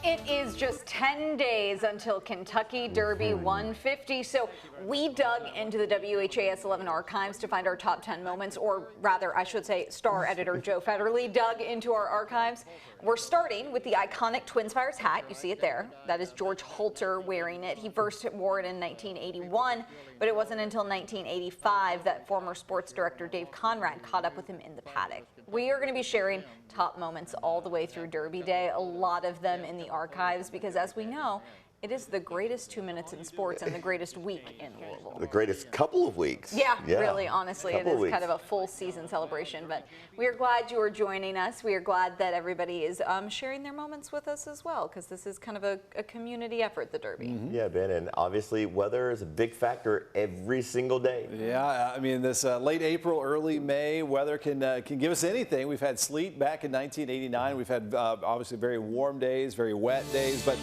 It is just 10 days until Kentucky Derby 150, so we dug into the WHAS 11 archives to find our top 10 moments, or rather, I should say, star editor Joe Federle dug into our archives. We're starting with the iconic Twin Spires hat. You see it there. That is George Holter wearing it. He first wore it in 1981, but it wasn't until 1985 that former sports director Dave Conrad caught up with him in the paddock. We are going to be sharing top moments all the way through Derby Day, a lot of them in the archives, because as we know, it is the greatest 2 minutes in sports and the greatest week in Louisville. The greatest couple of weeks. Yeah, really, honestly, it is kind of a full season celebration. But we are glad you are joining us. We are glad that everybody is sharing their moments with us as well, because this is kind of a community effort, the Derby. Yeah, Ben, and obviously weather is a big factor every single day. Yeah, I mean, this late April, early May, weather can give us anything. We've had sleet back in 1989. We've had obviously very warm days, very wet days, but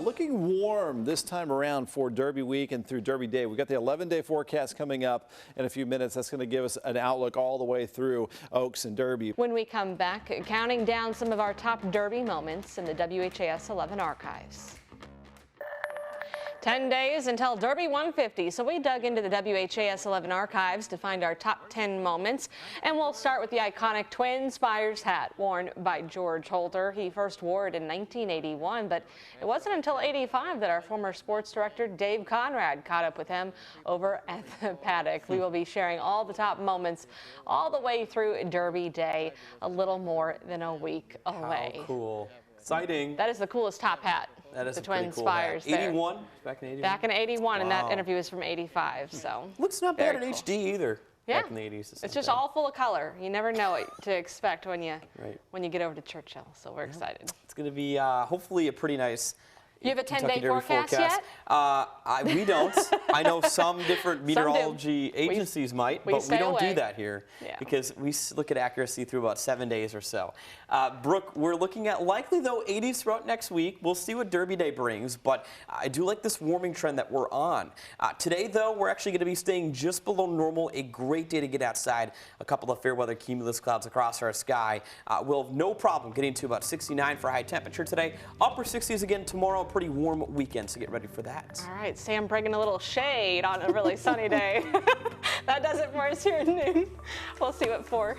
looking warm this time around for Derby week and through Derby Day. We've got the 11-day forecast coming up in a few minutes. That's going to give us an outlook all the way through Oaks and Derby. When we come back, counting down some of our top Derby moments in the WHAS 11 archives. 10 days until Derby 150, so we dug into the WHAS 11 archives to find our top 10 moments, and we'll start with the iconic Twin Spires hat worn by George Holter. He first wore it in 1981, but it wasn't until 85 that our former sports director Dave Conrad caught up with him over at the paddock. We will be sharing all the top moments all the way through Derby Day, a little more than a week away. How cool. Exciting. That is the coolest top hat. That is the a pretty Twin cool Spires hat. there. 81? Back in 81? Back in 81, and that Wow. interview is from 85, so. Looks not very bad in cool. HD either. Yeah. Back in the 80s. It's just all full of color. You never know what to expect when you get over to Churchill, so we're excited. It's going to be hopefully a pretty nice You have a Kentucky 10-day Derby forecast yet? We don't. I know some different meteorology agencies might, but we don't do that here because we look at accuracy through about 7 days or so. Brooke, we're looking at likely, though, 80s throughout next week. We'll see what Derby Day brings, but I do like this warming trend that we're on. Today, though, we're actually going to be staying just below normal. A great day to get outside. A couple of fair weather cumulus clouds across our sky. We'll have no problem getting to about 69 for high temperature today. Upper 60s again tomorrow. Pretty warm weekend, so get ready for that. All right, Sam bringing a little shade on a really sunny day. That does it for us here at noon. We'll see you at 4.